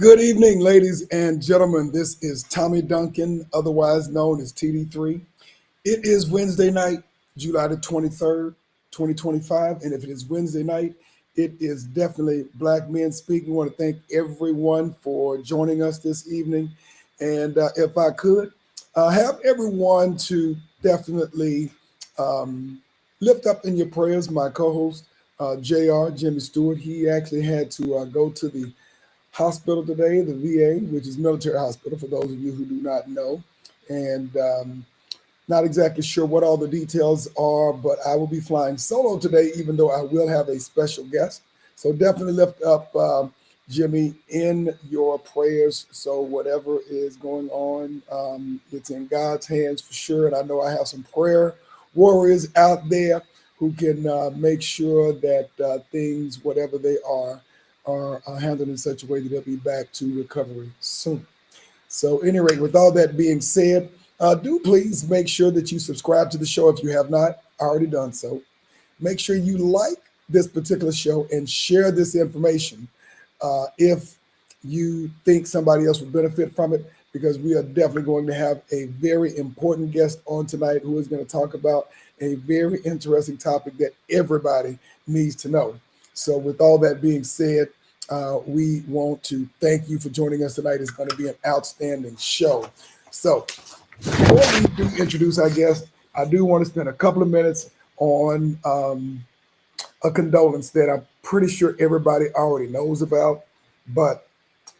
Good evening, ladies and gentlemen. This is Tommy Duncan, otherwise known as TD3. It is Wednesday night, July the 23rd, 2025. And if it is Wednesday night, it is definitely Black Men Speak. We want to thank everyone for joining us this evening. And if I could, have everyone to definitely lift up in your prayers my co-host, JR, Jimmy Stewart. He actually had to go to the hospital today, the VA, which is military hospital for those of you who do not know. And not exactly sure what all the details are, but I will be flying solo today, even though I will have a special guest. So definitely lift up Jimmy in your prayers. So whatever is going on, it's in God's hands for sure. And I know I have some prayer warriors out there who can make sure that things, whatever they are handled in such a way that they'll be back to recovery soon. So, at any rate, with all that being said, do please make sure that you subscribe to the show if you have not already done so. Make sure you like this particular show and share this information if you think somebody else would benefit from it, because we are definitely going to have a very important guest on tonight who is going to talk about a very interesting topic that everybody needs to know. So with all that being said, we want to thank you for joining us tonight. It's going to be an outstanding show. So before we do introduce our guest, I do want to spend a couple of minutes on a condolence that I'm pretty sure everybody already knows about. But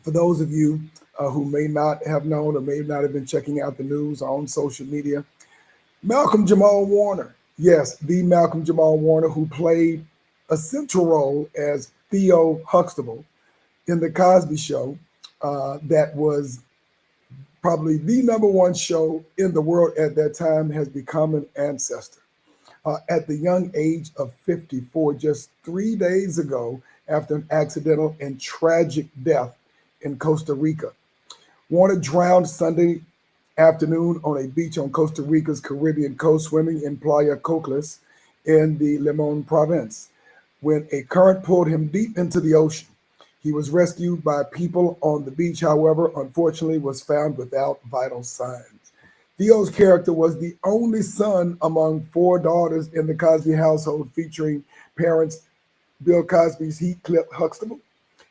for those of you who may not have known or may not have been checking out the news on social media, Malcolm Jamal Warner, yes, the Malcolm Jamal Warner who played a central role as Theo Huxtable in the Cosby Show, that was probably the number one show in the world at that time, has become an ancestor. At the young age of 54, just 3 days ago, after an accidental and tragic death in Costa Rica. Warner drowned Sunday afternoon on a beach on Costa Rica's Caribbean coast, swimming in Playa Cocles in the Limon province, when a current pulled him deep into the ocean. He was rescued by people on the beach, however, unfortunately was found without vital signs. Theo's character was the only son among four daughters in the Cosby household, featuring parents Bill Cosby's Heathcliff Huxtable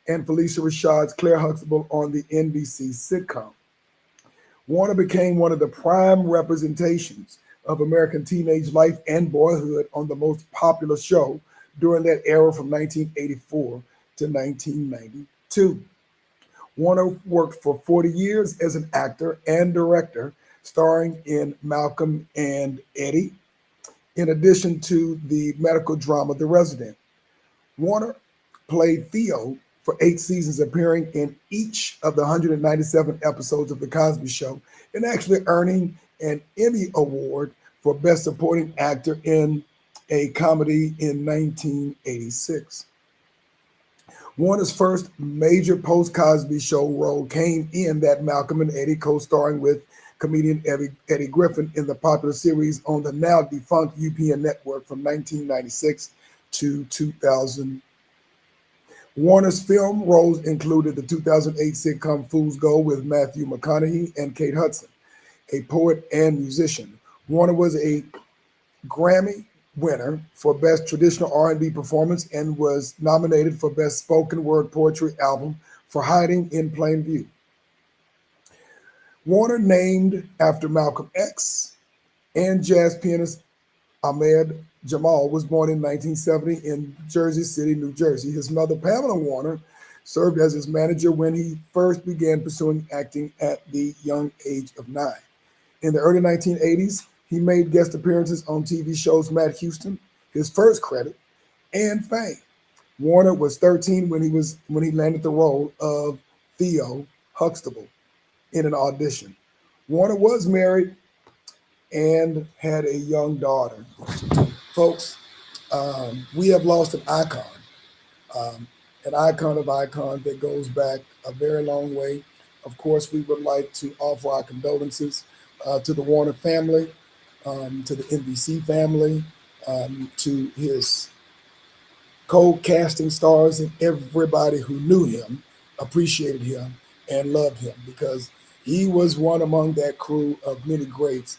and Felicia Rashad's Claire Huxtable on the NBC sitcom. Warner became one of the prime representations of American teenage life and boyhood on the most popular show during that era from 1984 to 1992. Warner worked for 40 years as an actor and director, starring in Malcolm and Eddie, in addition to the medical drama The Resident. Warner played Theo for 8 seasons, appearing in each of the 197 episodes of The Cosby Show, and actually earning an Emmy Award for Best Supporting Actor in a Comedy in 1986. Warner's first major post-Cosby Show role came in that Malcolm and Eddie, co-starring with comedian Eddie Griffin in the popular series on the now defunct UPN network from 1996 to 2000. Warner's film roles included the 2008 sitcom Fool's Gold with Matthew McConaughey and Kate Hudson, a poet and musician. Warner was a Grammy winner for Best Traditional R&B Performance and was nominated for Best Spoken Word Poetry Album for Hiding in Plain View. Warner, named after Malcolm X, and jazz pianist Ahmed Jamal, was born in 1970 in Jersey City, New Jersey. His mother, Pamela Warner, served as his manager when he first began pursuing acting at the young age of 9. In the early 1980s, he made guest appearances on TV shows Matt Houston, his first credit, and Fame. Warner was 13 when he landed the role of Theo Huxtable in an audition. Warner was married and had a young daughter. Folks, we have lost um, an icon of icons that goes back a very long way. Of course, we would like to offer our condolences to the Warner family, to the NBC family, to his co-casting stars, and everybody who knew him, appreciated him, and loved him because he was one among that crew of many greats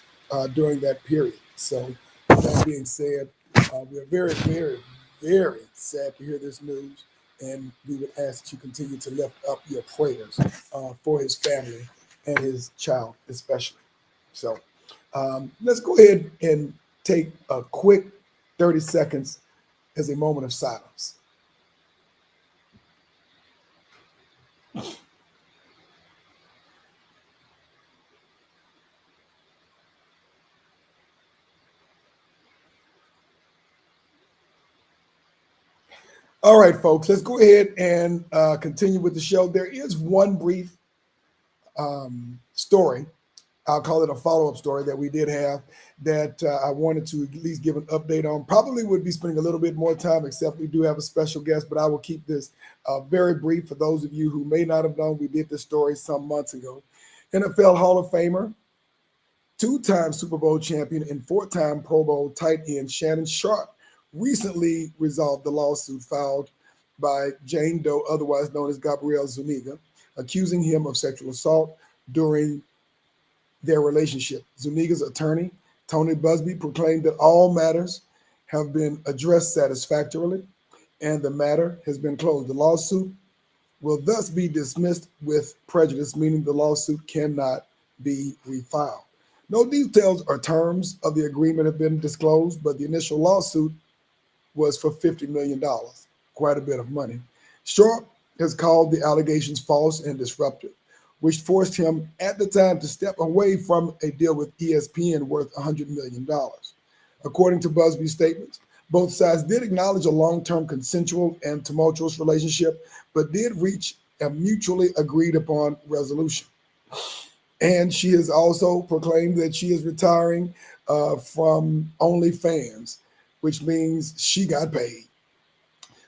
during that period. So, with that being said, we're very, very, very sad to hear this news, and we would ask that you continue to lift up your prayers for his family and his child, especially. So, let's go ahead and take a quick 30 seconds as a moment of silence. All right, folks, let's go ahead and continue with the show. There is one brief story. I'll call it a follow-up story that we did have that I wanted to at least give an update on. Probably would be spending a little bit more time, except we do have a special guest, but I will keep this very brief for those of you who may not have known. We did this story some months ago. NFL Hall of Famer, two-time Super Bowl champion, and four-time Pro Bowl tight end Shannon Sharpe recently resolved the lawsuit filed by Jane Doe, otherwise known as Gabrielle Zuniga, accusing him of sexual assault during their relationship. Zuniga's attorney, Tony Busby, proclaimed that all matters have been addressed satisfactorily and the matter has been closed. The lawsuit will thus be dismissed with prejudice, meaning the lawsuit cannot be refiled. No details or terms of the agreement have been disclosed, but the initial lawsuit was for $50 million, quite a bit of money. Sharpe has called the allegations false and disruptive, which forced him at the time to step away from a deal with ESPN worth $100 million. According to Busby's statements, both sides did acknowledge a long-term consensual and tumultuous relationship, but did reach a mutually agreed upon resolution. And she has also proclaimed that she is retiring from OnlyFans, which means she got paid.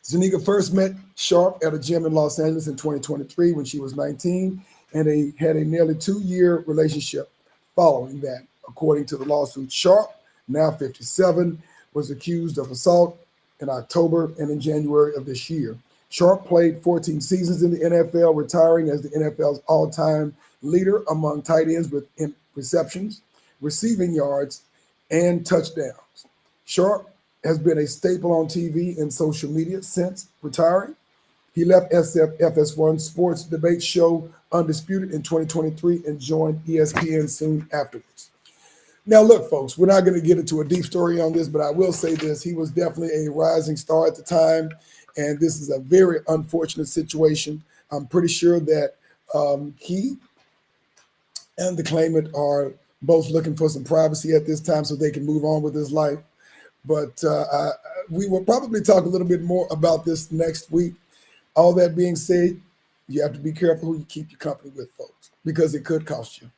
Zuniga first met Sharpe at a gym in Los Angeles in 2023 when she was 19, and they had a nearly 2-year relationship following that. According to the lawsuit, Sharpe, now 57, was accused of assault in October and in January of this year. Sharpe played 14 seasons in the NFL, retiring as the NFL's all-time leader among tight ends with receptions, receiving yards, and touchdowns. Sharpe has been a staple on TV and social media since retiring. He left FS1 sports debate show Undisputed in 2023 and joined ESPN soon afterwards. Now, look, folks, we're not going to get into a deep story on this, but I will say this. He was definitely a rising star at the time, and this is a very unfortunate situation. I'm pretty sure that he and the claimant are both looking for some privacy at this time so they can move on with his life. But we will probably talk a little bit more about this next week. All that being said, you have to be careful who you keep your company with, folks, because it could cost you.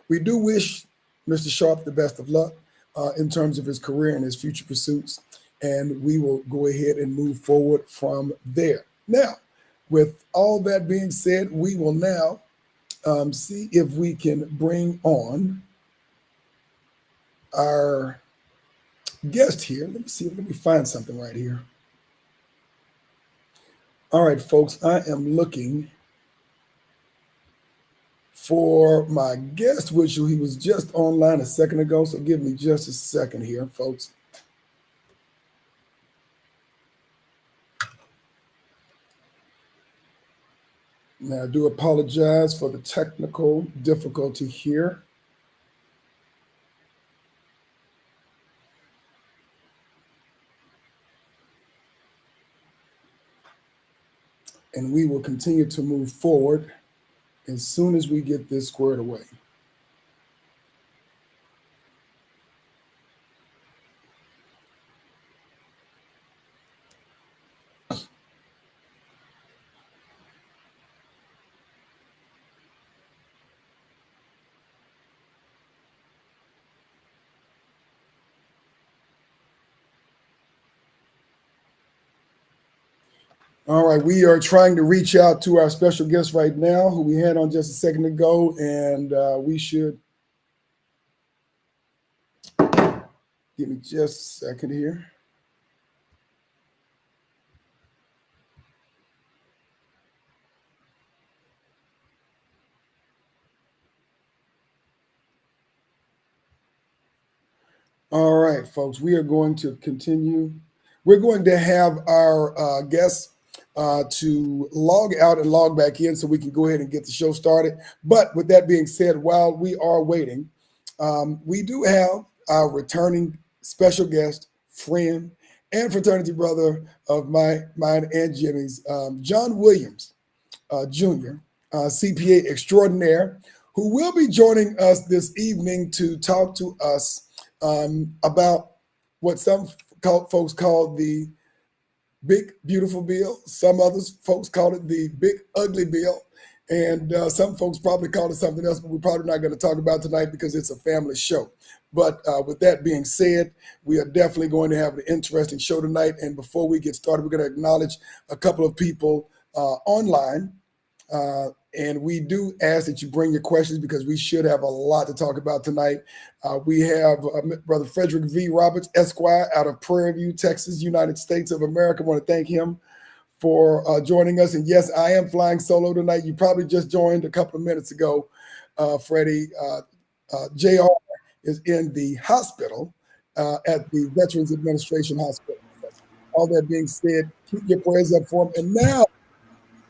We do wish Mr. Sharpe the best of luck in terms of his career and his future pursuits, and we will go ahead and move forward from there. Now, with all that being said, we will now see if we can bring on our guest here. Let me see. Let me find something right here. All right, folks, I am looking for my guest, which he was just online a second ago. So give me just a second here, folks. Now, I do apologize for the technical difficulty here. And we will continue to move forward as soon as we get this squared away. All right, we are trying to reach out to our special guest right now, who we had on just a second ago, and we should give me just a second here. All right, folks, we are going to continue. We're going to have our guests to log out and log back in so we can go ahead and get the show started. But with that being said, while we are waiting, we do have our returning special guest, friend, and fraternity brother of mine and Jimmy's, John Williams. Jr., CPA extraordinaire, who will be joining us this evening to talk to us about what some folks call the big, beautiful bill. Some others folks call it the big, ugly bill. And some folks probably call it something else, but we're probably not going to talk about tonight because it's a family show. But with that being said, we are definitely going to have an interesting show tonight. And before we get started, we're going to acknowledge a couple of people online. And we do ask that you bring your questions because we should have a lot to talk about tonight. We have Brother Frederick V. Roberts, Esquire, out of Prairie View, Texas, United States of America. I want to thank him for joining us. And yes, I am flying solo tonight. You probably just joined a couple of minutes ago, Freddie. JR is in the hospital at the Veterans Administration Hospital. All that being said, keep your prayers up for him. And now,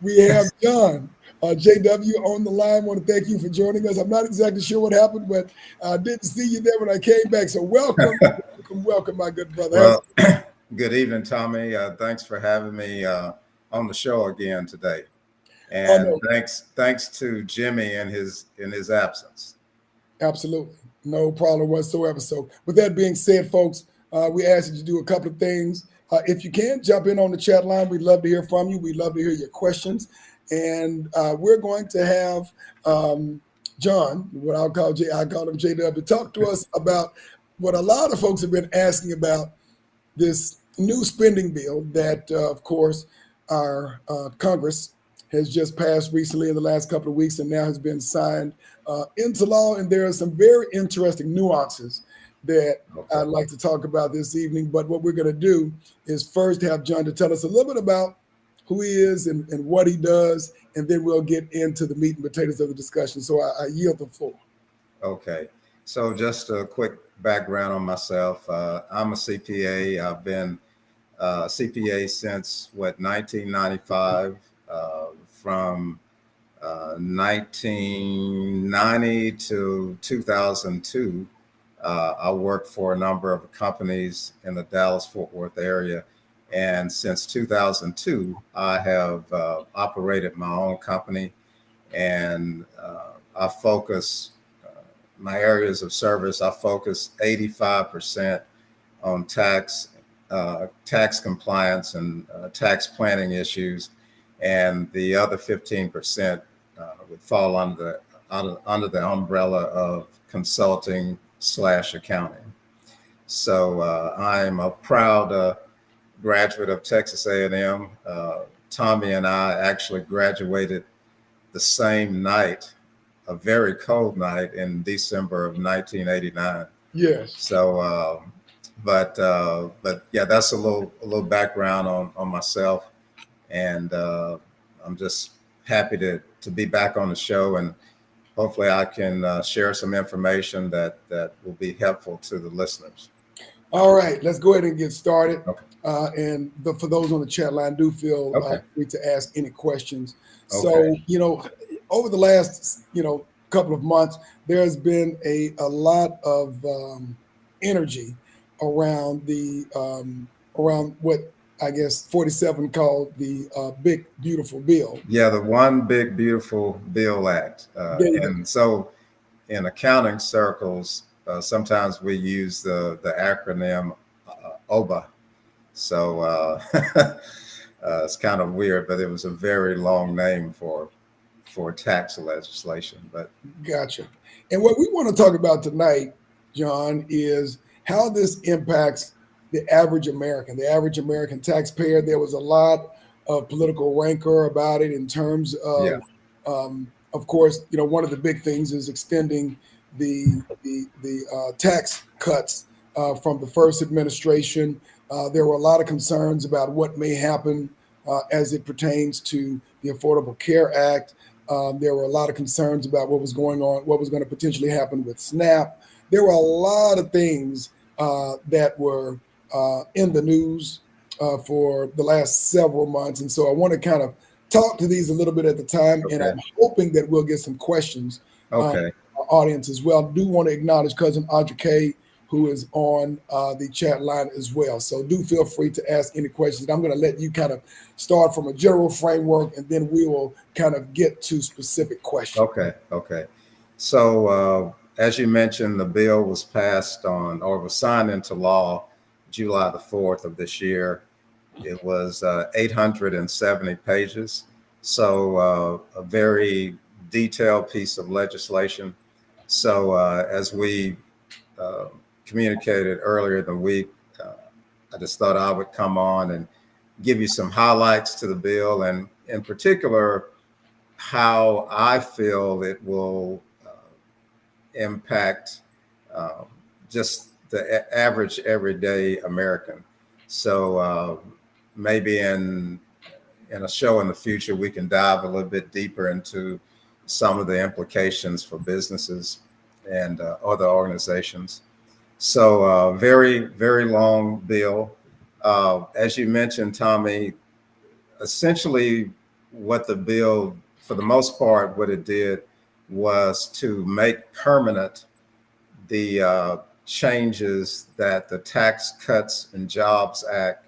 we have John, JW, on the line. I want to thank you for joining us. I'm not exactly sure what happened, but I didn't see you there when I came back. So welcome, welcome, my good brother. Well, good evening, Tommy. Thanks for having me on the show again today, and thanks to Jimmy in his absence. Absolutely, no problem whatsoever. So, with that being said, folks, we ask that you do a couple of things. If you can, jump in on the chat line. We'd love to hear from you. We'd love to hear your questions. And we're going to have John, what I call him JW, to talk to us about what a lot of folks have been asking about, this new spending bill that, of course, our Congress has just passed recently in the last couple of weeks and now has been signed into law. And there are some very interesting nuances that I'd like to talk about this evening. But what we're going to do is first have John to tell us a little bit about who he is and what he does, and then we'll get into the meat and potatoes of the discussion. So I yield the floor. Okay. So just a quick background on myself. I'm a CPA. I've been CPA since, 1995, from 1990 to 2002. I worked for a number of companies in the Dallas-Fort Worth area. And since 2002, I have operated my own company, and I focus my areas of service. I focus 85% on tax compliance and tax planning issues, and the other 15% would fall under the umbrella of consulting / accounting. So I'm a proud graduate of Texas A&M. Tommy and I actually graduated the same night, a very cold night in December of 1989. Yes. So, but yeah, that's a little background on myself, and I'm just happy to be back on the show, and hopefully I can share some information that will be helpful to the listeners. All right, let's go ahead and get started. Okay. And for those on the chat line, do feel free to ask any questions. Okay. So, over the last, couple of months, there's been a lot of energy around around what I guess 47 called the Big Beautiful Bill. Yeah, the One Big Beautiful Bill Act. And so in accounting circles, sometimes we use the acronym OBBBA. So it's kind of weird, but it was a very long name for tax legislation. But gotcha. And what we want to talk about tonight, John, is how this impacts the average American taxpayer. There was a lot of political rancor about it in terms of course, one of the big things is extending the tax cuts from the first administration. There were a lot of concerns about what may happen as it pertains to the Affordable Care Act. There were a lot of concerns about what was going on, what was going to potentially happen with SNAP. There were a lot of things that were in the news for the last several months. And so I want to kind of talk to these a little bit at the time, and Okay. I'm hoping that we'll get some questions Okay. our audience as well. I do want to acknowledge cousin Audrey K, who is on the chat line as well. So do feel free to ask any questions. I'm going to let you kind of start from a general framework, and then we will kind of get to specific questions. Okay. Okay. So, as you mentioned, the bill was passed on or was signed into law July the 4th of this year. It was 870 pages. So, a very detailed piece of legislation. So, as we uh, communicated earlier in the week, I just thought I would come on and give you some highlights to the bill, and in particular, how I feel it will impact um, just the average everyday American. So maybe in a show in the future, we can dive a little bit deeper into some of the implications for businesses and other organizations. So very, very long bill. As you mentioned, Tommy, essentially what the bill, for the most part, what it did was to make permanent the changes that the Tax Cuts and Jobs Act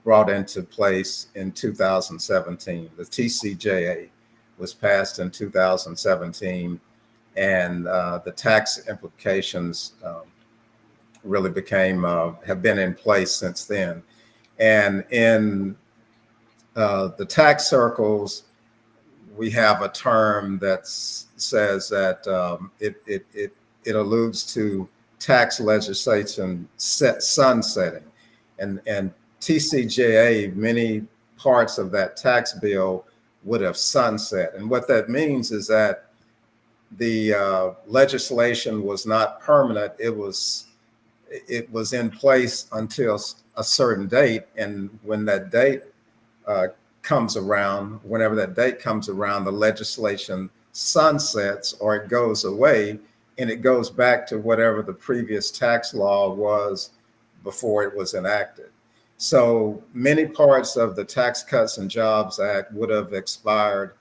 brought into place in 2017. The TCJA was passed in 2017, and the tax implications really have been in place since then. And in the tax circles, we have a term that says that it alludes to tax legislation sunsetting, and TCJA, many parts of that tax bill would have sunset. And what that means is that the legislation was not permanent. It was in place until a certain date, and when that date comes around, whenever that date comes around, the legislation sunsets or it goes away, and it goes back to whatever the previous tax law was before it was enacted. So many parts of the Tax Cuts and Jobs Act would have expired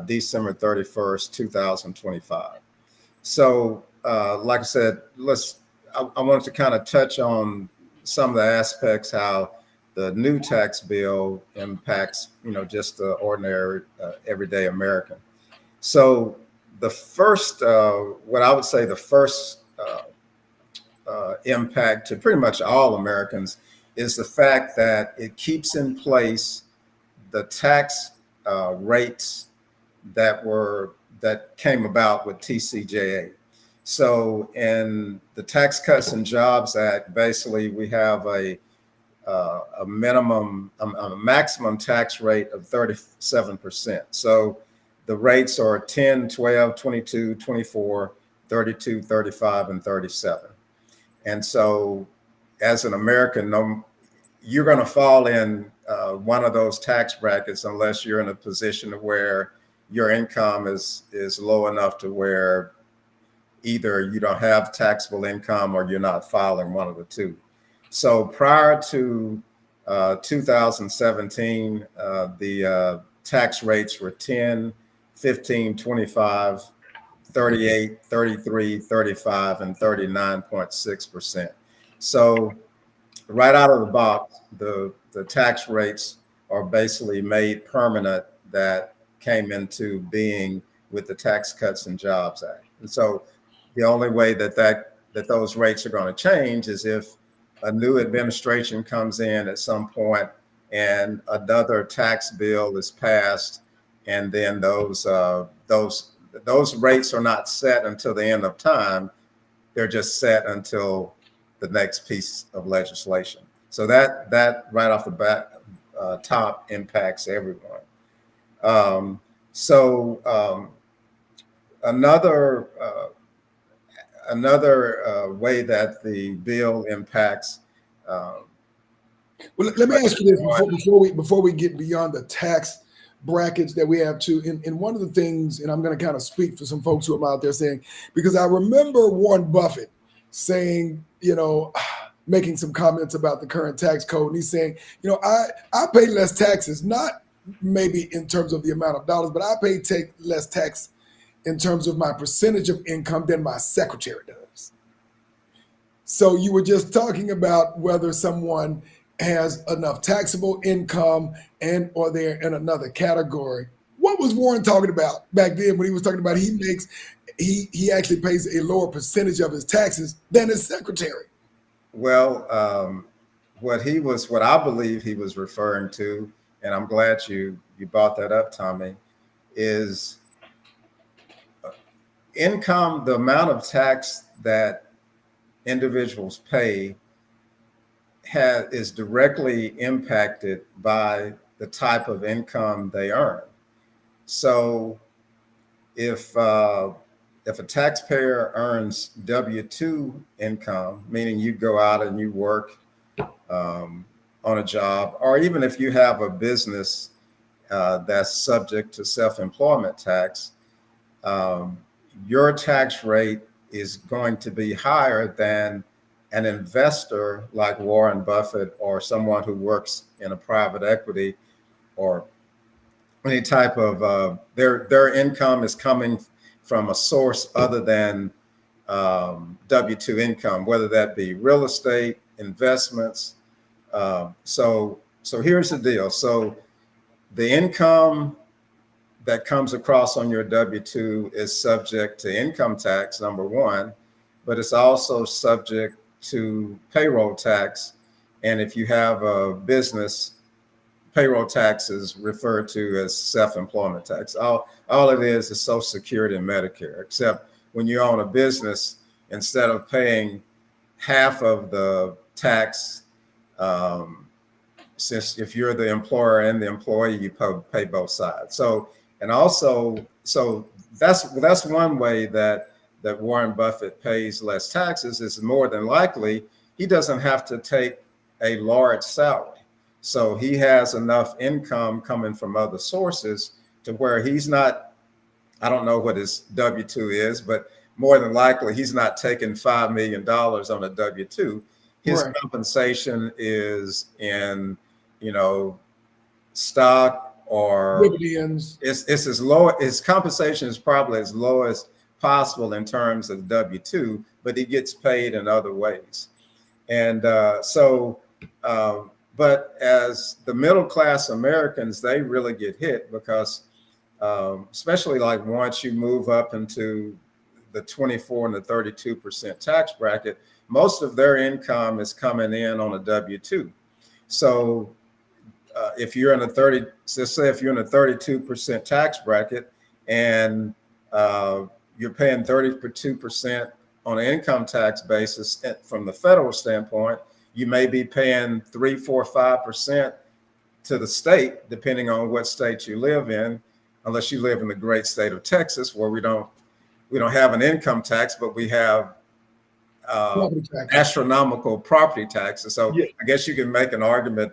December 31st, 2025. So, like I said, I wanted to kind of touch on some of the aspects, how the new tax bill impacts, just the ordinary, everyday American. So the first, what I would say the first impact to pretty much all Americans is the fact that it keeps in place the tax rates that came about with TCJA. So in the Tax Cuts and Jobs Act, basically we have a maximum tax rate of 37%. So the rates are 10, 12, 22, 24, 32, 35, and 37. And so as an American, you're going to fall in one of those tax brackets unless you're in a position where your income is low enough to where either you don't have taxable income or you're not filing, one of the two. So prior to 2017, the tax rates were 10, 15, 25, 38, 33, 35, and 39.6%. So right out of the box, the tax rates are basically made permanent, that came into being with the Tax Cuts and Jobs Act. And so the only way that those rates are going to change is if a new administration comes in at some point and another tax bill is passed, and then those rates are not set until the end of time. They're just set until the next piece of legislation. So that right off the bat, top impacts everyone. Another way that the bill impacts. Well, let me ask you this before we get beyond the tax brackets that we have too. And one of the things, and I'm going to kind of speak for some folks who are out there saying, because I remember Warren Buffett saying, making some comments about the current tax code. And he's saying, I pay less taxes, not maybe in terms of the amount of dollars, but I pay less tax in terms of my percentage of income than my secretary does. So you were just talking about whether someone has enough taxable income and or they're in another category. What was Warren talking about back then when he was talking about he actually pays a lower percentage of his taxes than his secretary? Well, what I believe he was referring to, and I'm glad you brought that up, Tommy, is income, the amount of tax that individuals pay is directly impacted by the type of income they earn. So if a taxpayer earns W-2 income, meaning you go out and you work on a job, or even if you have a business that's subject to self-employment tax, your tax rate is going to be higher than an investor like Warren Buffett or someone who works in a private equity or any type of their income is coming from a source other than W-2 income, whether that be real estate, investments. So here's the deal. So the income that comes across on your W-2 is subject to income tax, number one, but it's also subject to payroll tax. And if you have a business, payroll tax is referred to as self-employment tax. All it is Social Security and Medicare, except when you own a business, instead of paying half of the tax, since if you're the employer and the employee, you pay both sides. So that's one way that Warren Buffett pays less taxes. Is more than likely he doesn't have to take a large salary. So he has enough income coming from other sources to where he's not, I don't know what his W-2 is, but more than likely he's not taking $5 million on a W-2. His Right. compensation is in, stock or Dividends. it's as low, his compensation is probably as low as possible in terms of W-2, but he gets paid in other ways. And but as the middle class Americans, they really get hit because, especially like once you move up into the 24 and the 32% tax bracket, most of their income is coming in on a W-2. So if you're in a let's say if you're in a 32% tax bracket and you're paying 32% on an income tax basis from the federal standpoint, you may be paying 3, 4, 5% to the state, depending on what state you live in, unless you live in the great state of Texas, where we don't have an income tax, but we have astronomical property taxes. So yeah. I guess you can make an argument,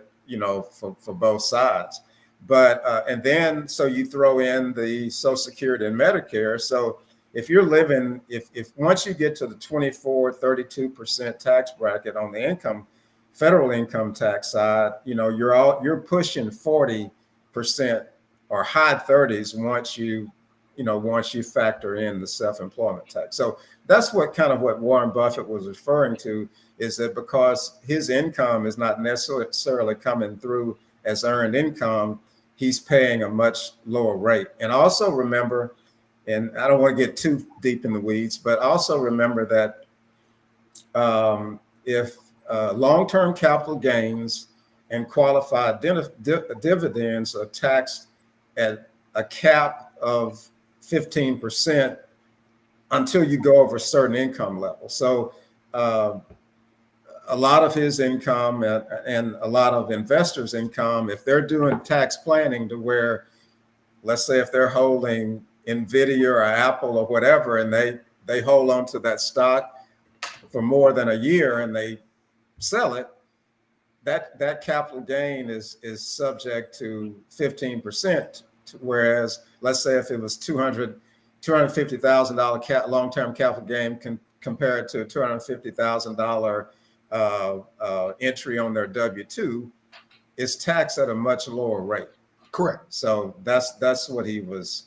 for both sides. But and then so you throw in the Social Security and Medicare. So if you're living, if once you get to the 24, 32% tax bracket on the federal income tax side, you're pushing 40% or high 30s once you factor in the self-employment tax. So that's what Warren Buffett was referring to, is that because his income is not necessarily coming through as earned income, he's paying a much lower rate. And also remember, and I don't want to get too deep in the weeds, but also remember that if long-term capital gains and qualified dividends are taxed at a cap of 15% until you go over a certain income level. So a lot of his income and a lot of investors' income, if they're doing tax planning to where, let's say if they're holding NVIDIA or Apple or whatever, and they hold on to that stock for more than a year and they sell it, that capital gain is subject to 15%. Whereas let's say if it was $250,000 long-term capital gain compared to a $250,000 entry on their W-2, is taxed at a much lower rate. Correct. So that's what he was,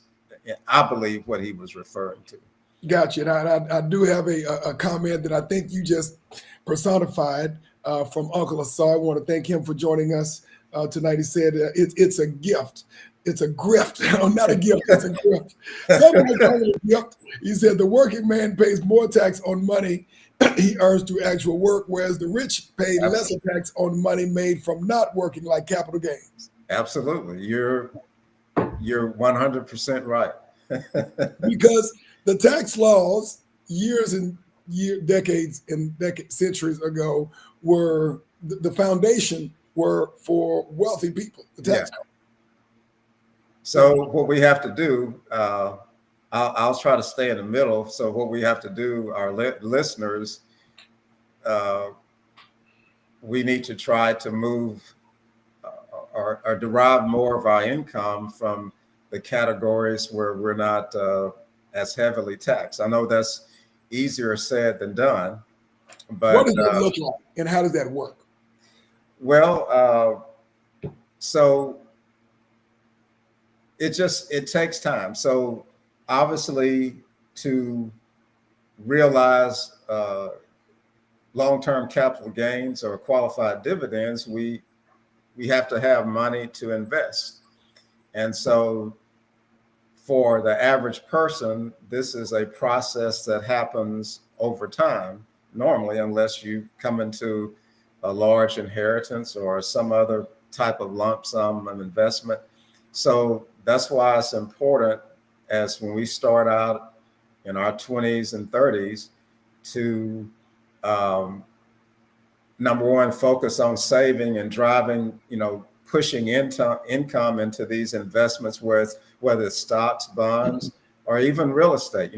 I believe, what he was referring to. Gotcha. And I do have a comment that I think you just personified from Uncle Asar. I want to thank him for joining us tonight. He said it's a gift. It's a grift. No, not a gift. It's a grift. Some might call it a gift. He said the working man pays more tax on money he earns through actual work, whereas the rich pay lesser tax on money made from not working, like capital gains. Absolutely. You're 100% right. Because the tax laws decades and centuries ago were the foundation were for wealthy people, the tax code. So what we have to do, I'll try to stay in the middle. So what we have to do, our listeners, we need to try to move or derive more of our income from the categories where we're not as heavily taxed. I know that's easier said than done, but what does that look like, and how does that work? Well, so it takes time. So obviously, to realize long-term capital gains or qualified dividends, we have to have money to invest. And so for the average person, this is a process that happens over time, normally, unless you come into a large inheritance or some other type of lump sum of investment. So that's why it's important, as when we start out in our 20s and 30s, to number one, focus on saving and driving, pushing income into these investments, whether it's stocks, bonds, or even real estate.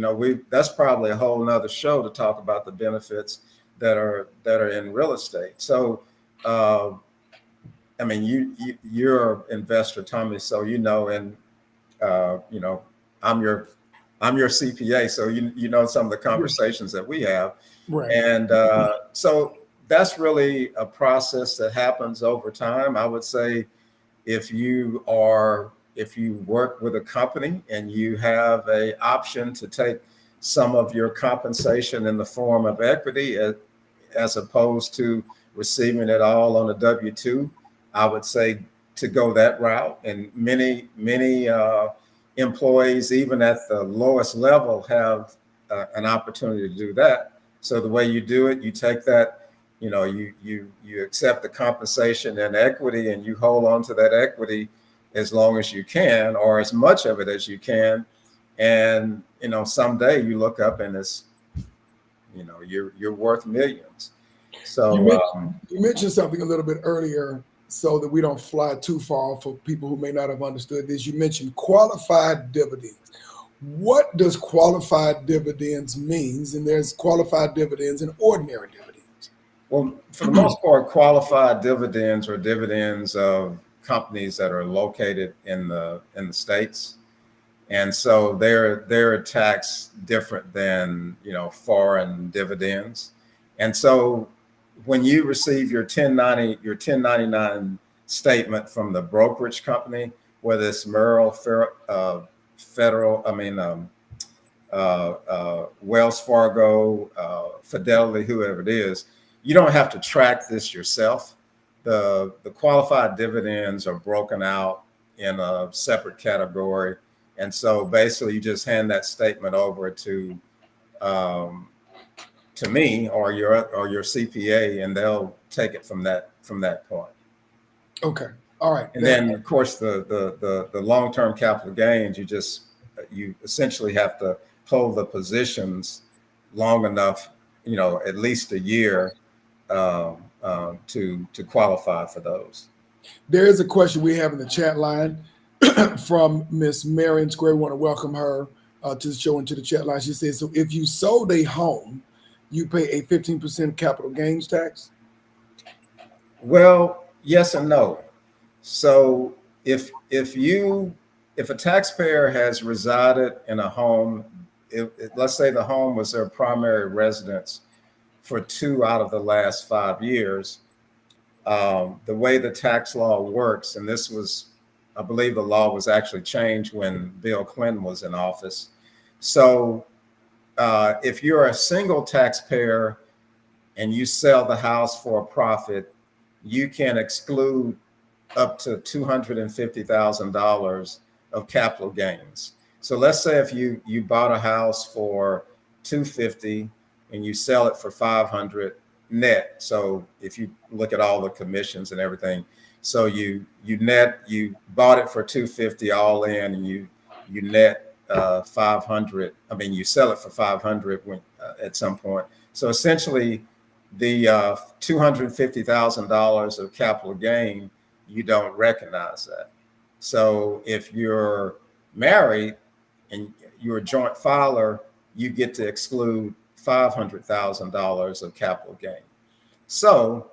That's probably a whole nother show to talk about the benefits that are in real estate. So, I mean, you're an investor, Tommy, so and I'm your CPA, so you know some of the conversations that we have, right? And so that's really a process that happens over time. I would say if you work with a company and you have an option to take some of your compensation in the form of equity as opposed to receiving it all on a W-2, I would say to go that route. And many employees, even at the lowest level, have an opportunity to do that. So the way you do it, you take that, you accept the compensation and equity, and you hold on to that equity as long as you can, or as much of it as you can. And, someday you look up and it's, you're worth millions. So you mentioned something a little bit earlier, so that we don't fly too far for people who may not have understood this. You mentioned qualified dividends. What does qualified dividends means? And there's qualified dividends and ordinary dividends. Well, for the most part, qualified dividends are dividends of companies that are located in the States. And so they're taxed different than, foreign dividends. And so when you receive your 1099 statement from the brokerage company, whether it's Merrill, Wells Fargo, Fidelity, whoever it is, you don't have to track this yourself. The qualified dividends are broken out in a separate category. And so basically you just hand that statement over to me or your CPA, and they'll take it from that point. Okay. All right. And then of course the long-term capital gains, you essentially have to hold the positions long enough, at least a year to qualify for those. There is a question we have in the chat line from Miss Marion Square. We want to welcome her to the show and to the chat line. She says, so if you sold a home, you pay a 15% capital gains tax? Well, yes and no. So if a taxpayer has resided in a home, let's say the home was their primary residence for 2 out of the last 5 years, the way the tax law works, and this was, I believe the law was actually changed when Bill Clinton was in office. So if you're a single taxpayer and you sell the house for a profit, you can exclude up to $250,000 of capital gains. So let's say if you bought a house for 250 and you sell it for 500 net. So if you look at all the commissions and everything, so you bought it for 250 all in, and you net 500. I mean, you sell it for 500 when at some point. So essentially, the $250,000 of capital gain, you don't recognize that. So if you're married and you're a joint filer, you get to exclude $500,000 of capital gain. So,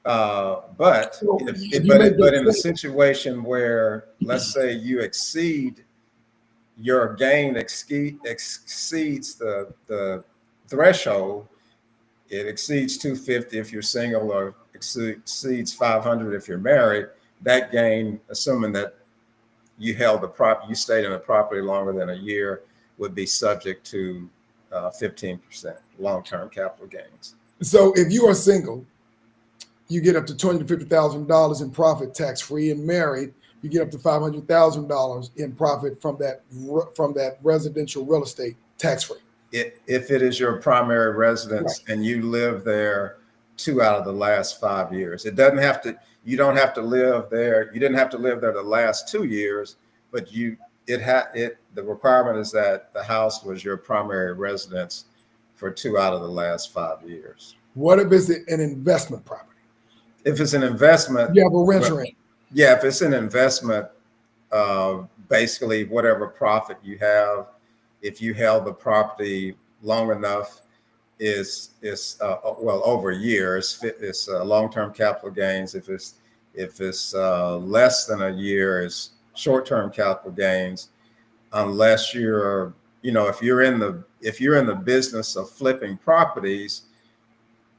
but in the situation where, let's say you exceed, your gain exceeds the threshold, it exceeds 250 if you're single, or exceeds 500 if you're married, that gain, assuming that you held you stayed in the property longer than a year, would be subject to 15% long-term capital gains. So if you are single, you get up to $250,000 in profit tax-free, and married, you get up to $500,000 in profit from that residential real estate tax-free. If it is your primary residence, right, and you live there 2 out of the last 5 years, it doesn't have to. You don't have to live there. You didn't have to live there the last 2 years, but the requirement is that the house was your primary residence for 2 out of the last 5 years. What if it's an investment property? If it's an investment, you have a renter in. Yeah, if it's an investment, basically whatever profit you have, if you held the property long enough, is well over a year. It's long-term capital gains. If it's less than a year, it's short-term capital gains. Unless you're, if you're in the business of flipping properties,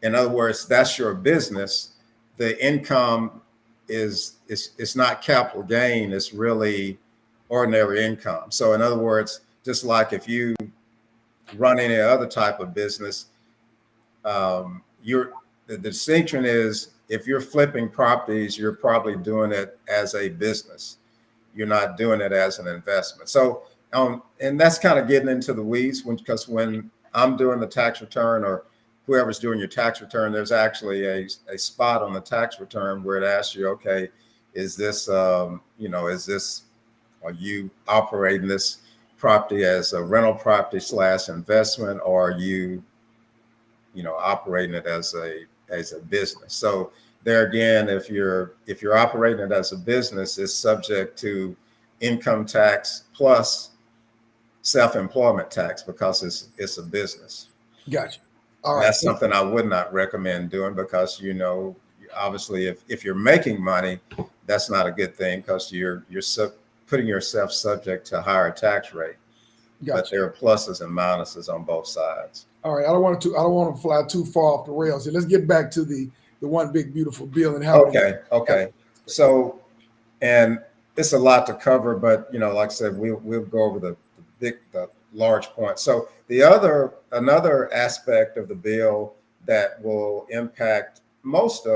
in other words, that's your business. The income it's not capital gain. It's really ordinary income. So in other words, just like if you run any other type of business, the distinction is, if you're flipping properties, you're probably doing it as a business. You're not doing it as an investment. So, and that's kind of getting into the weeds, because when I'm doing the tax return, or whoever's doing your tax return, there's actually a spot on the tax return where it asks you, okay, is this, are you operating this property as a rental property / investment, or are you, operating it as a business? So there again, if you're operating it as a business, it's subject to income tax plus self-employment tax, because it's a business. Gotcha. All right. That's something I would not recommend doing, because obviously if you're making money, that's not a good thing, because you're putting yourself subject to a higher tax rate. Gotcha. But there are pluses and minuses on both sides. All right. I don't want to fly too far off the rails here. Let's get back to the one big beautiful bill and how. Okay. So, and it's a lot to cover, but like I said, we'll go over the large points. So another aspect of the bill that will impact most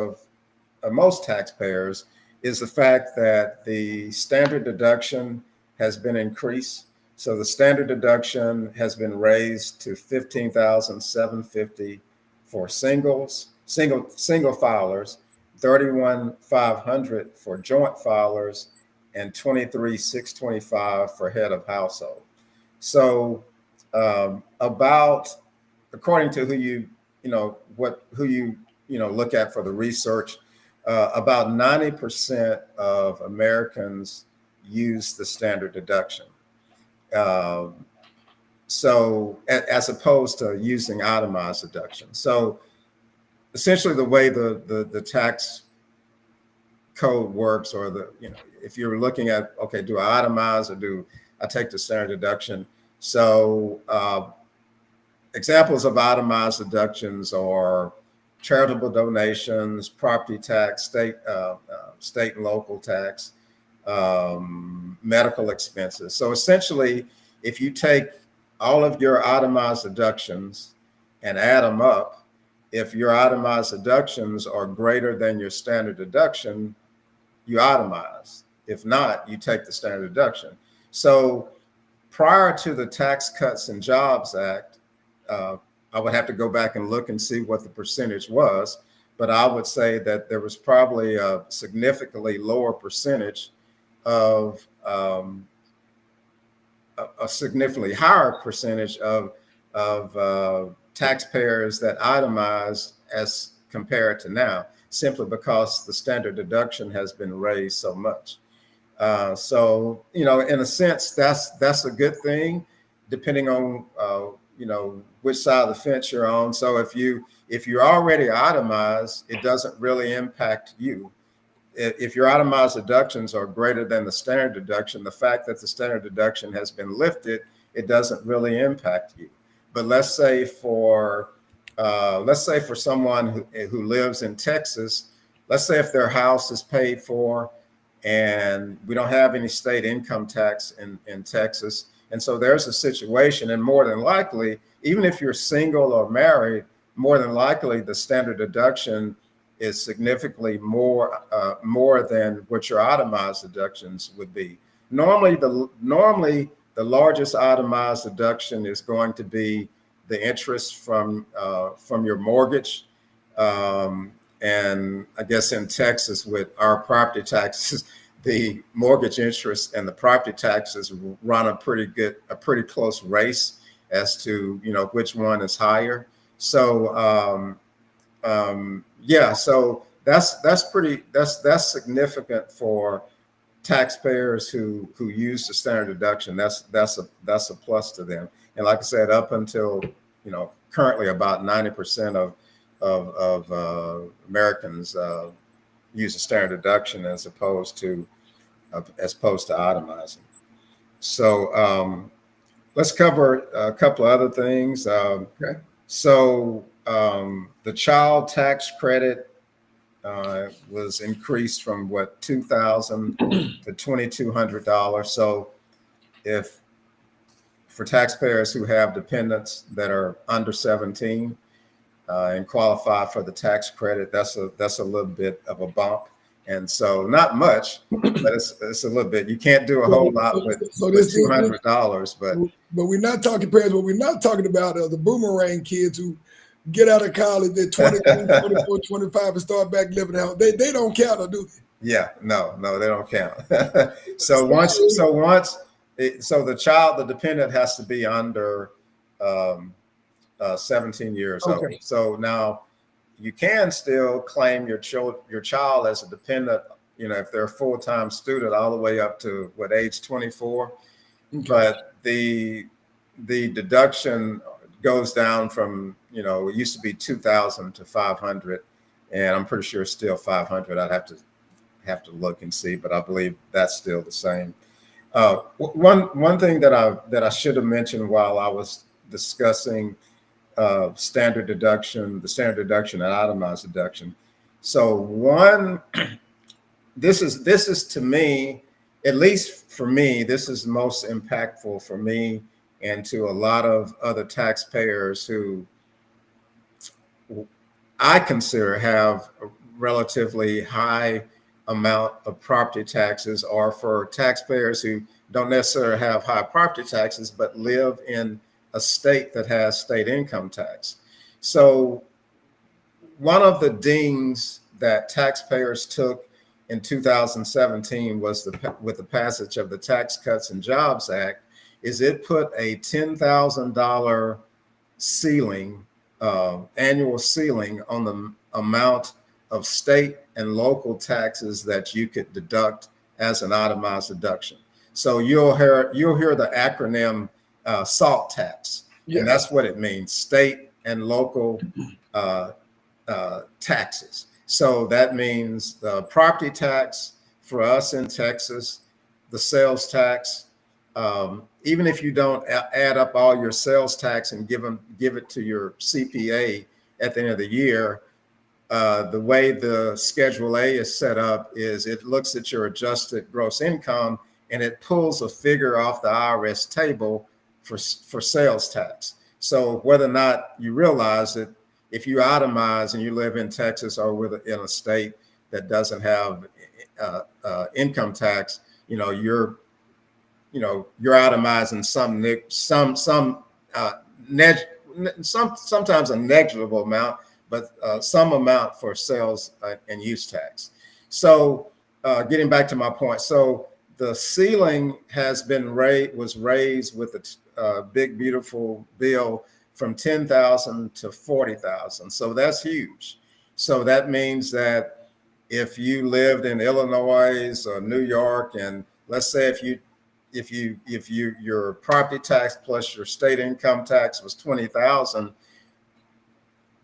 taxpayers is the fact that the standard deduction has been increased. So the standard deduction has been raised to $15,750 for single filers, $31,500 for joint filers, and $23,625 for head of household. So according to who you look at for the research, about 90% of Americans use the standard deduction. So as opposed to using itemized deduction. So essentially the way the tax code works, or if you're looking at, okay, do I itemize or do I take the standard deduction? So examples of itemized deductions are charitable donations, property tax, state and local tax, medical expenses. So essentially, if you take all of your itemized deductions and add them up, if your itemized deductions are greater than your standard deduction, you itemize. If not, you take the standard deduction. So prior to the Tax Cuts and Jobs Act, I would have to go back and look and see what the percentage was, but I would say that there was probably a significantly lower percentage of a significantly higher percentage of taxpayers that itemize as compared to now, simply because the standard deduction has been raised so much. So, in a sense, that's a good thing, depending on which side of the fence you're on. So if you're already itemized, it doesn't really impact you. If your itemized deductions are greater than the standard deduction, the fact that the standard deduction has been lifted, it doesn't really impact you. But let's say for someone who lives in Texas, let's say if their house is paid for and we don't have any state income tax in Texas. And so there's a situation, and more than likely, even if you're single or married, more than likely the standard deduction is significantly more than what your itemized deductions would be. Normally the largest itemized deduction is going to be the interest from your mortgage. And I guess in Texas, with our property taxes, the mortgage interest and the property taxes run a pretty close race as to which one is higher. So yeah, so that's significant for taxpayers who use the standard deduction. That's a plus to them. And like I said, up until currently about 90% of Americans use a standard deduction as opposed to itemizing. So let's cover a couple of other things. Okay. So the child tax credit was increased from $2,000 to $2,200. So for taxpayers who have dependents that are under 17 and qualify for the tax credit, that's a little bit of a bump. And so not much, but it's a little bit. You can't do a whole lot with $200, but we're not talking parents. But we're not talking about the boomerang kids who get out of college, they're 23, 24, 25, and start back living at home. They don't count, or do they? Yeah, no, they don't count. So the dependent has to be under 17 years old. So now you can still claim your child as a dependent, if they're a full-time student, all the way up to age 24. Okay. But the deduction goes down from, it used to be 2,000 to 500, and I'm pretty sure it's still 500. I'd have to look and see, but I believe that's still the same. One thing that I should have mentioned while I was discussing standard deduction, the standard deduction and itemized deduction. So this is to me, at least for me, this is most impactful for me and to a lot of other taxpayers who I consider have a relatively high amount of property taxes, or for taxpayers who don't necessarily have high property taxes, but live in a state that has state income tax. So one of the dings that taxpayers took in 2017 was with the passage of the Tax Cuts and Jobs Act, is it put a $10,000 ceiling, annual ceiling on the amount of state and local taxes that you could deduct as an itemized deduction. So you'll hear the acronym SALT tax, yes. And that's what it means: state and local taxes. So that means the property tax for us in Texas, the sales tax, even if you don't add up all your sales tax and give it to your CPA at the end of the year, the way the Schedule A is set up is it looks at your adjusted gross income and it pulls a figure off the IRS table for sales tax. So whether or not you realize that if you itemize and you live in Texas or in a state that doesn't have income tax, you're itemizing sometimes a negligible amount, but some amount for sales and use tax. So getting back to my point, so the ceiling was raised with the big beautiful bill from 10,000 to 40,000. So that's huge. So that means that if you lived in Illinois or New York, and let's say if your property tax plus your state income tax was 20,000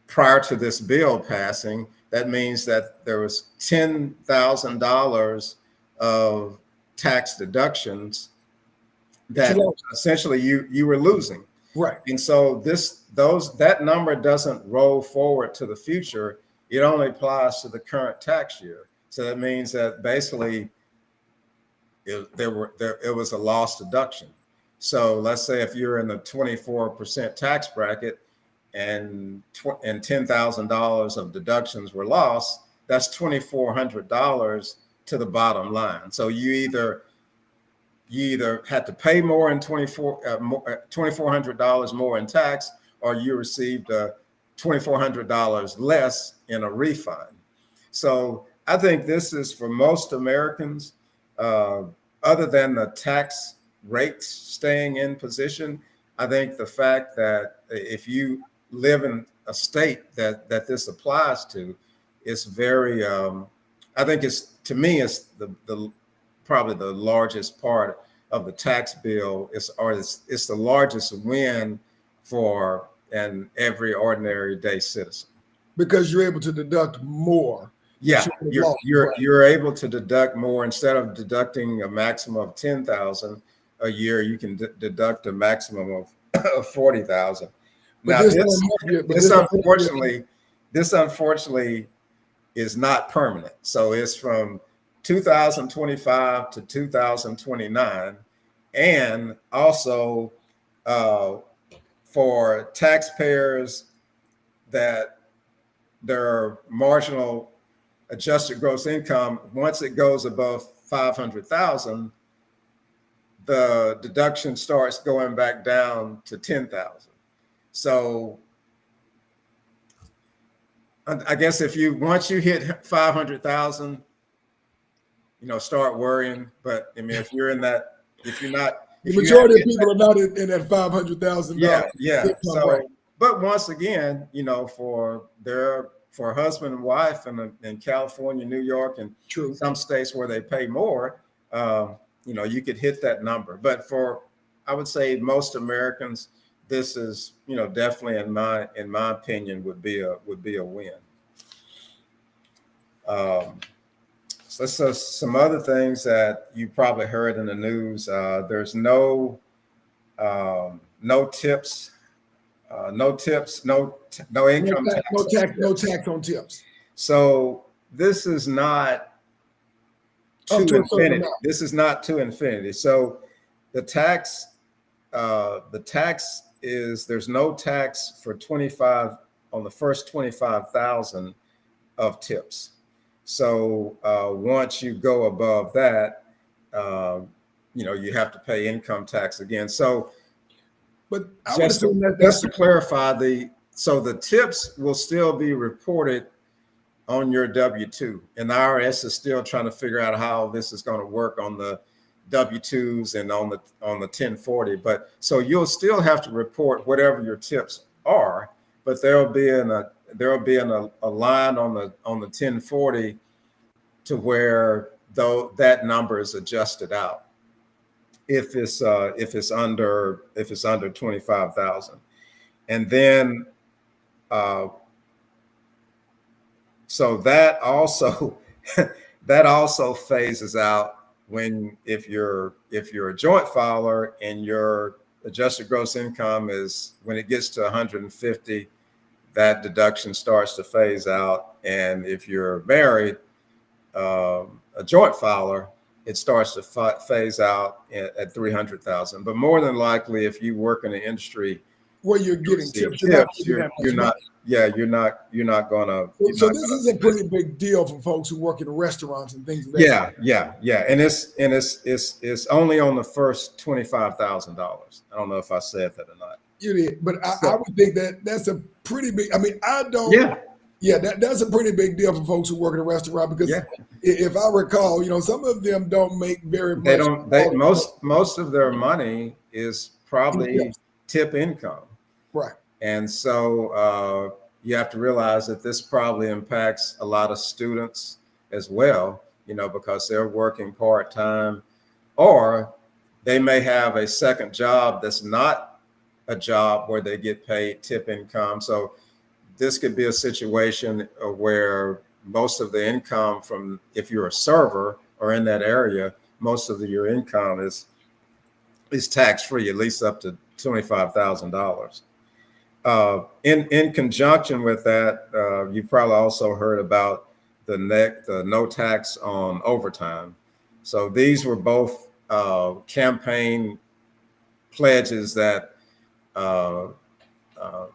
prior to this bill passing, that means that there was $10,000 of tax deductions that essentially you were losing. Right. And so that number doesn't roll forward to the future. It only applies to the current tax year. So that means that basically it was a lost deduction. So let's say if you're in the 24% tax bracket and $10,000 of deductions were lost, that's $2,400 to the bottom line. So you either had to pay more in $2,400 more in tax, or you received $2,400 less in a refund. So I think this is for most Americans, other than the tax rates staying in position. I think the fact that if you live in a state that this applies to, is very. I think it's the probably the largest part of the tax bill. It's the largest win for an every ordinary day citizen, because you're able to deduct more. Yeah, you're able to deduct more. Instead of deducting a maximum of 10,000 a year, you can deduct a maximum of 40,000. Now, this unfortunately is not permanent. So it's from 2025 to 2029, and also for taxpayers that their marginal adjusted gross income, once it goes above 500,000, the deduction starts going back down to 10,000. So I guess once you hit 500,000, start worrying. But I mean, if you're not, the majority of people are not in that 500,000. Yeah. So, but once again, for husband and wife in California, New York, and some states where they pay more, you could hit that number. But I would say most Americans, this is, definitely in my opinion, would be a win. So some other things that you probably heard in the news. There's no tips. No income tax. No tax on tips. So this is not to infinity. This is not to infinity. So the tax is, there's no tax for 25 on the first 25,000 of tips. So once you go above that, you have to pay income tax again. So, but just to clarify, the tips will still be reported on your W-2, and the IRS is still trying to figure out how this is going to work on the W-2s and on the 1040. But so you'll still have to report whatever your tips are, but there'll be a line on the 1040 to where that number is adjusted out if it's under 25,000, and then so that also phases out if you're a joint filer and your adjusted gross income is, when it gets to 150, that deduction starts to phase out. And if you're married, a joint filer, it starts to phase out at 300,000. But more than likely, if you work in the industry where you're you getting receive tips, you're not tips, making that much you're money. not, yeah, you're not gonna. So this is a pretty big deal for folks who work in restaurants and things of that. Yeah, and it's only on the first $25,000. I don't know if I said that or not. You did, but So, I would think that that's a pretty big. I mean, I don't. yeah, Yeah, that's a pretty big deal for folks who work in a restaurant because yeah. if I recall, some of them don't make very They much. don't. Most of their money is probably tip income, Right. and so you have to realize that this probably impacts a lot of students as well. Because they're working part time, or they may have a second job that's not a job where they get paid tip income. So this could be a situation where most of the income from, if you're a server or in that area, most of your income is tax free, at least up to $25,000. In conjunction with that, you probably also heard about the no tax on overtime. So these were both campaign pledges that uh, uh,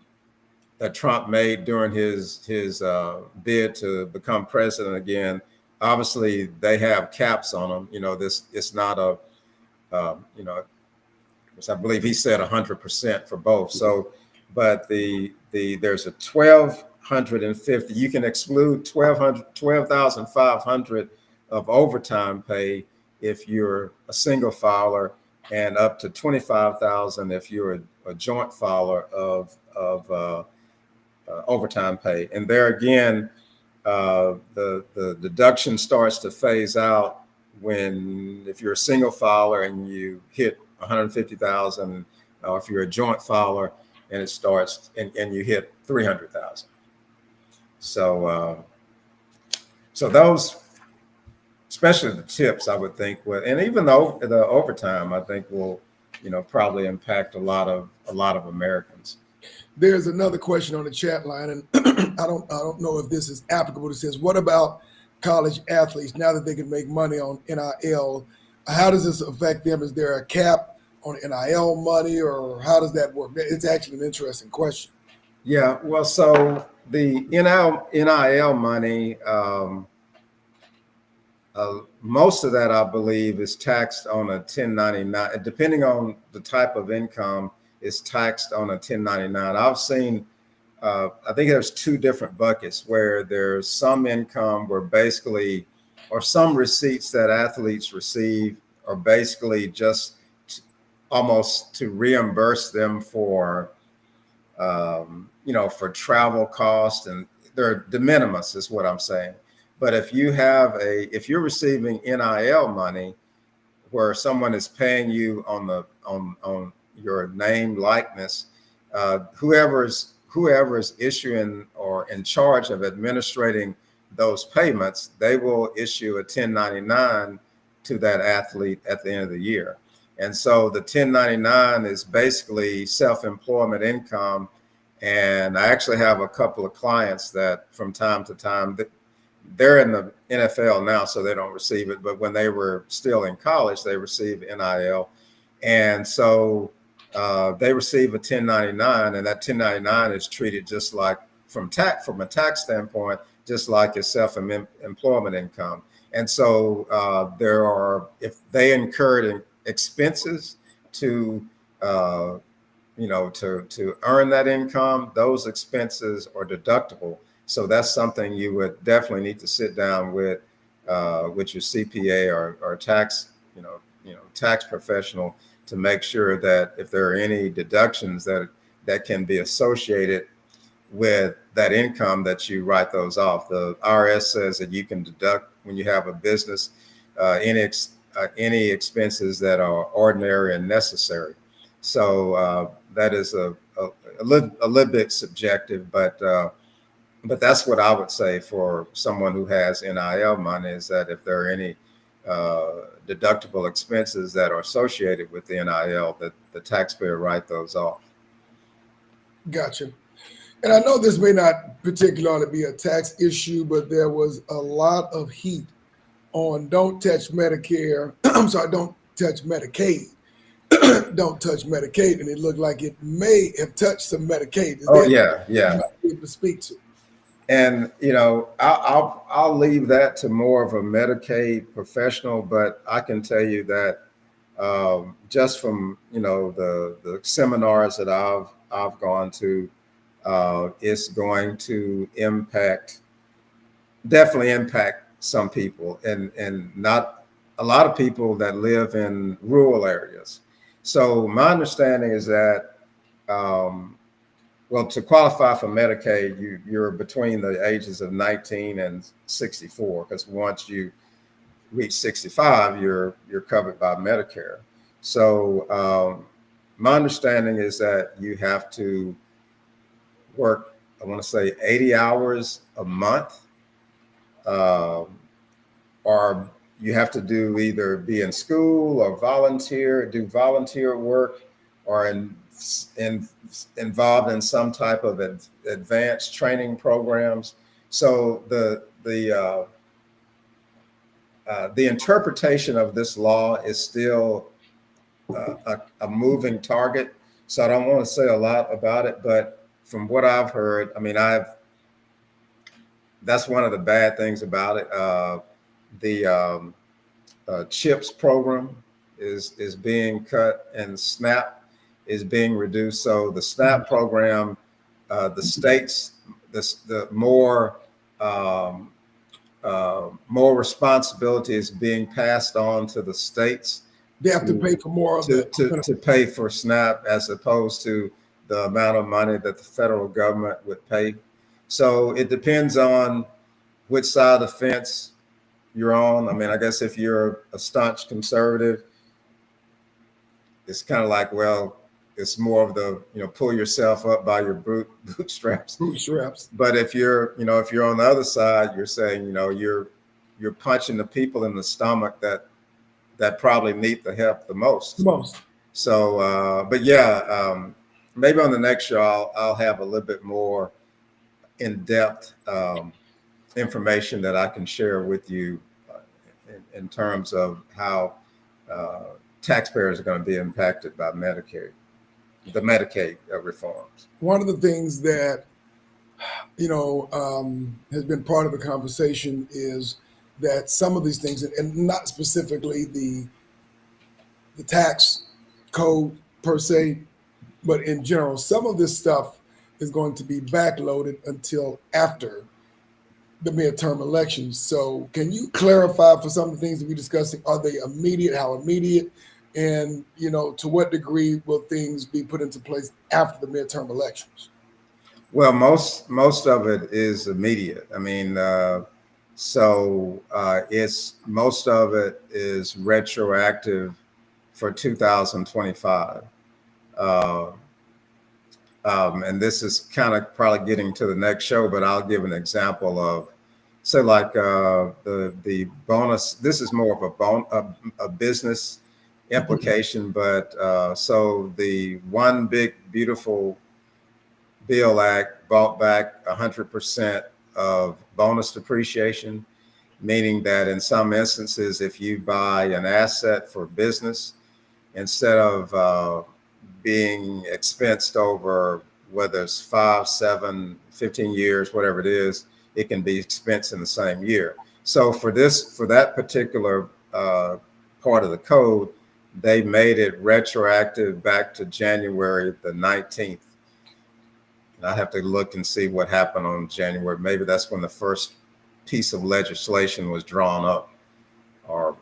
that Trump made during his bid to become president again. Obviously, they have caps on them. It's not a I believe he said 100% for both. So, but there's a 1,250. You can exclude 12,500 of overtime pay if you're a single filer, and up to 25,000 if you're a joint filer of overtime pay. And there again, the deduction starts to phase out if you're a single filer and you hit 150,000, or if you're a joint filer and it starts and you hit 300,000. So those, especially the tips, I would think and even though the overtime, I think will, probably impact a lot of Americans. There's another question on the chat line, and I don't know if this is applicable. It says, "What about college athletes now that they can make money on NIL? How does this affect them? Is there a cap on NIL money, or how does that work?" It's actually an interesting question. Yeah, well, so the NIL money, most of that, I believe, is taxed on a 1099. Depending on the type of income, is taxed on a 1099. I've seen, I think there's two different buckets where there's some income where basically, or some receipts that athletes receive are basically just almost to reimburse them for, for travel costs, and they're de minimis is what I'm saying. But if you're receiving NIL money where someone is paying you on your name likeness, whoever is issuing or in charge of administrating those payments, they will issue a 1099 to that athlete at the end of the year. And so the 1099 is basically self-employment income. And I actually have a couple of clients that from time to time, they're in the NFL now, so they don't receive it. But when they were still in college, they received NIL. And so they receive a 1099, and that 1099 is treated just like from a tax standpoint, just like your self-employment income. And so if they incurred expenses to to earn that income, those expenses are deductible. So that's something you would definitely need to sit down with your CPA or tax tax professional to make sure that if there are any deductions that can be associated with that income, that you write those off. The IRS says that you can deduct, when you have a business, any expenses that are ordinary and necessary. So that is a little bit subjective, but that's what I would say for someone who has NIL money, is that if there are any deductible expenses that are associated with the NIL, that the taxpayer write those off. Gotcha. And I know this may not particularly be a tax issue, but there was a lot of heat on don't touch Medicare. I'm sorry, don't touch Medicaid. Don't touch Medicaid. And it looked like it may have touched some Medicaid. Is Oh that yeah, yeah. you might be able to speak to? And I'll leave that to more of a Medicaid professional, but I can tell you that just from the seminars that I've gone to, it's going to definitely impact some people, and not a lot of people that live in rural areas. So my understanding is that, well, to qualify for Medicaid, you're between the ages of 19 and 64, because once you reach 65, you're covered by Medicare. So my understanding is that you have to work, I want to say 80 hours a month, or you have to either be in school or do volunteer work, or involved in some type of advanced training programs. So the interpretation of this law is still a moving target. So I don't want to say a lot about it, but from what I've heard, I mean, that's one of the bad things about it. The CHIPS program is being cut, and SNAP is being reduced. So the SNAP program, the states, the more responsibility is being passed on to the states. They have to pay for more of to pay for SNAP, as opposed to the amount of money that the federal government would pay. So it depends on which side of the fence you're on. I mean, I guess if you're a staunch conservative, it's kind of like, well, it's more of the, pull yourself up by your bootstraps. Bootstraps. But if you're on the other side, you're saying, you're punching the people in the stomach that probably need the help the most. So, but yeah, maybe on the next show, I'll have a little bit more in-depth information that I can share with you in terms of how taxpayers are going to be impacted by the Medicaid reforms. One of the things that has been part of the conversation is that some of these things, and not specifically the tax code per se, but in general, some of this stuff is going to be backloaded until after the midterm elections. So can you clarify for some of the things that we're discussing, are they immediate, how immediate, and to what degree will things be put into place after the midterm elections? Well, most of it is immediate. I mean, it's most of it is retroactive for 2025. And this is kind of probably getting to the next show, but I'll give an example of, say, like the bonus. This is more of a business implication, but so the One Big Beautiful Bill Act brought back 100% of bonus depreciation, meaning that in some instances, if you buy an asset for business, instead of being expensed over, whether it's 5, 7, 15 years, whatever it is, it can be expensed in the same year. So for that particular part of the code, they made it retroactive back to January the 19th. And I have to look and see what happened on January. Maybe that's when the first piece of legislation was drawn up, or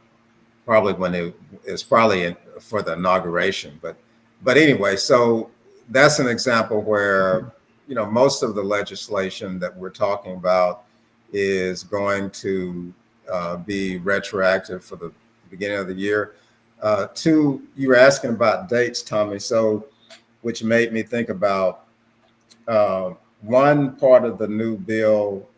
probably when it's probably for the inauguration. But anyway, so that's an example where, most of the legislation that we're talking about is going to be retroactive for the beginning of the year. Two, you were asking about dates, Tommy, so which made me think about one part of the new bill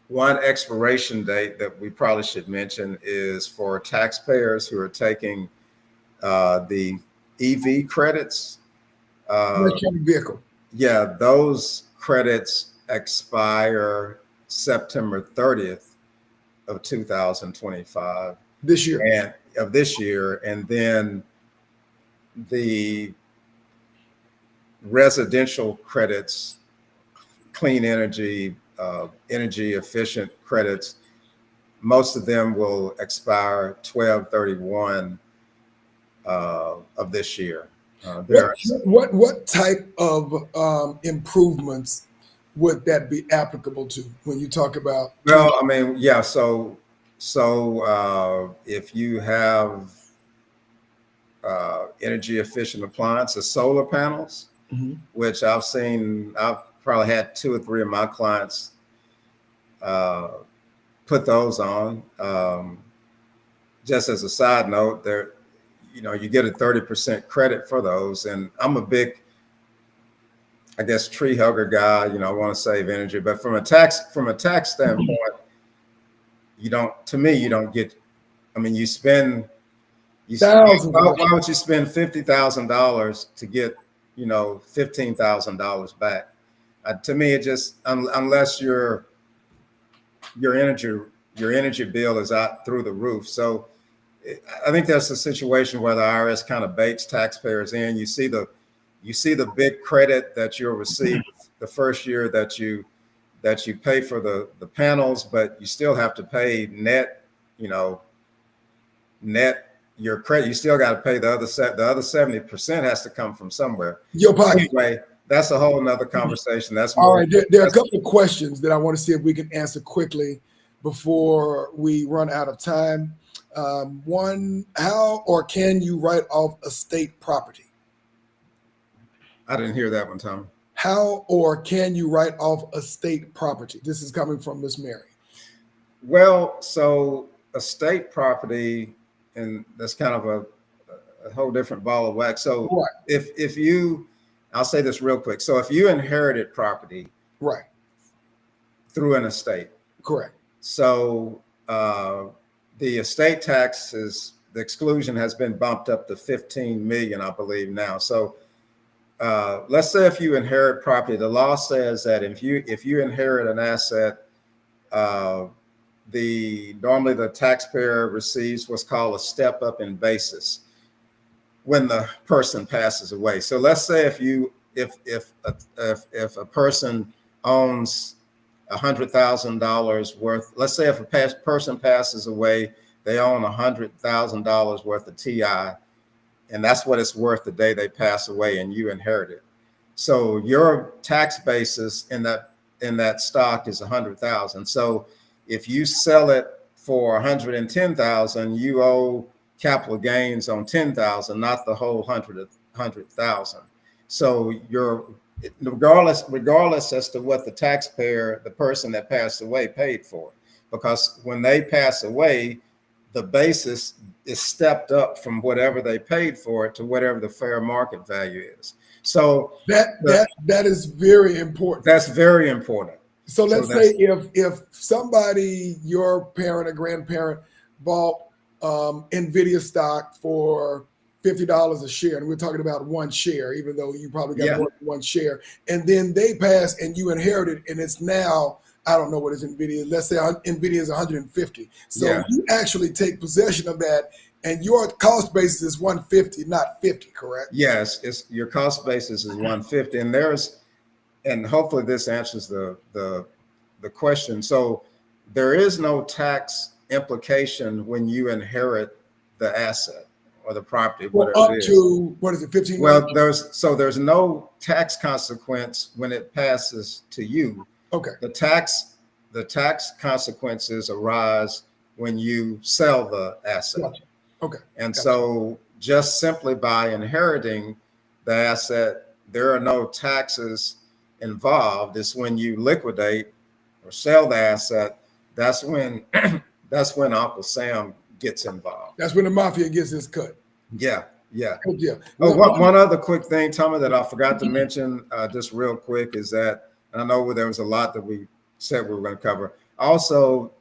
One expiration date that we probably should mention is for taxpayers who are taking the EV credits. Electronic vehicle. Yeah, those credits expire September 30th of 2025 This year. and of this year. And then the residential credits, clean energy, energy efficient credits, most of them will expire 12/31 of this year. What type of improvements would that be applicable to when you talk about? Well, I mean, yeah. So if you have energy efficient appliances, solar panels, Mhm. which I've probably had 2 or 3 of my clients put those on. Just as a side note, you get a 30% credit for those. And I'm a big, I guess, tree hugger guy. I want to save energy, but from a tax standpoint, you don't get. I mean, Thousands. why would you spend $50,000 to get $15,000 back? To me, it just unless your energy bill is out through the roof. So I think that's a situation where the IRS kind of baits taxpayers in. You see the big credit that you'll receive the first year that you pay for the panels, but you still have to pay net your credit. You still got to pay the other 70% has to come from somewhere. Your pocket. Anyway, that's a whole nother conversation. That's all right. There are a couple of questions that I want to see if we can answer quickly before we run out of time. One, how or can you write off estate property? I didn't hear that one, Tom. How or can you write off estate property? This is coming from Miss Mary. Well, so estate property, and that's kind of a whole different ball of wax. So right. if you, I'll say this real quick. So if you inherited property right through an estate, correct. So the estate taxes, the exclusion has been bumped up to 15 million, I believe now. So let's say if you inherit property, the law says that if you inherit an asset, normally the taxpayer receives what's called a step up in basis when the person passes away. So let's say if a person owns $100,000 worth, let's say if a person passes away, they own $100,000 worth of TI, and that's what it's worth the day they pass away, and you inherit it. So your tax basis in that stock is 100,000. So if you sell it for 110,000, you owe capital gains on 10,000, not the whole 100,000. So regardless as to what the taxpayer, the person that passed away, paid for, because when they pass away, the basis is stepped up from whatever they paid for it to whatever the fair market value is. So that is very important. That's very important. So let's say if somebody, your parent or grandparent, bought NVIDIA stock for $50 a share, and we're talking about one share, even though you probably got more than one share, and then they pass and you inherit it, and it's now, I don't know what is NVIDIA, let's say NVIDIA is 150. So you actually take possession of that, and your cost basis is 150, not 50, correct? Yes, your cost basis is 150, and hopefully this answers the question. So there is no tax implication when you inherit the asset or the property, whatever it is. To, what is it, 15? Well, there's no tax consequence when it passes to you. Okay. The tax consequences arise when you sell the asset. Gotcha. Okay. And so just simply by inheriting the asset, there are no taxes involved. It's when you liquidate or sell the asset, that's when Uncle Sam gets involved. That's when the mafia gets his cut. Yeah. Good deal. One other quick thing, Tommy, that I forgot to mention just real quick is that, and I know there was a lot that we said we were going to cover, Also,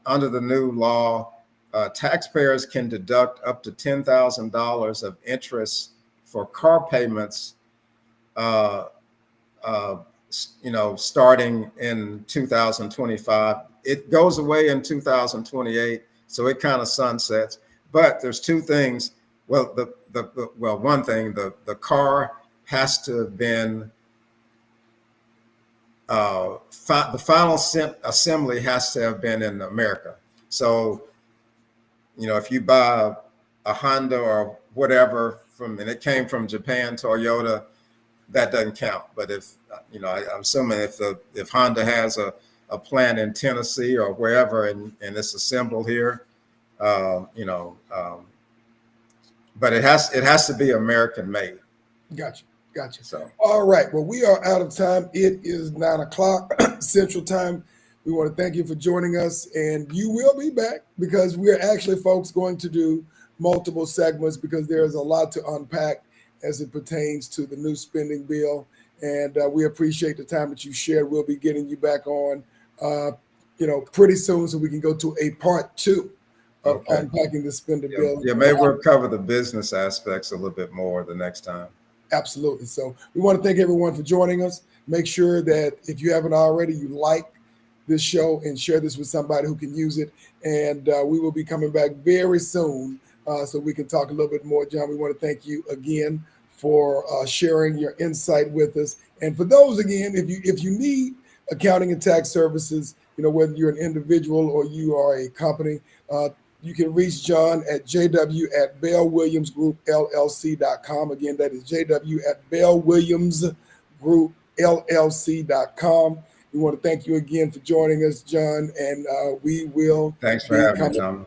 under the new law, taxpayers can deduct up to $10,000 of interest for car payments, uh, uh, starting in 2025. It goes away in 2028, so it kind of sunsets. But there's two things. Well, one thing, the car has to have been the final assembly has to have been in America. So, if you buy a Honda or whatever and it came from Japan, Toyota, that doesn't count. But if, I'm assuming if Honda has a plant in Tennessee or wherever and it's assembled here, but it has to be American made. Gotcha. So, all right. Well, we are out of time. It is 9 o'clock Central Time. We want to thank you for joining us, and you will be back because we're actually, folks, going to do multiple segments because there's a lot to unpack as it pertains to the new spending bill. And we appreciate the time that you shared. We'll be getting you back on, pretty soon so we can go to a part 2 of unpacking the spending bill. Yeah, maybe we'll cover the business aspects a little bit more the next time. Absolutely. So we want to thank everyone for joining us. Make sure that if you haven't already, you like this show and share this with somebody who can use it. And we will be coming back very soon so we can talk a little bit more. John, we want to thank you again for sharing your insight with us. And for those, again, if you need accounting and tax services, whether you're an individual or you are a company, you can reach John at jw@bellwilliamsgroupllc.com. Again, that is jw@bellwilliamsgroupllc.com. We want to thank you again for joining us, John, and we will. Thanks for having me, Tom.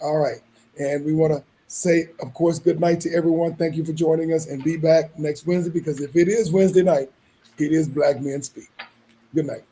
All right. And we want to say, of course, good night to everyone. Thank you for joining us, and be back next Wednesday because if it is Wednesday night, it is Black Men Speak. Good night.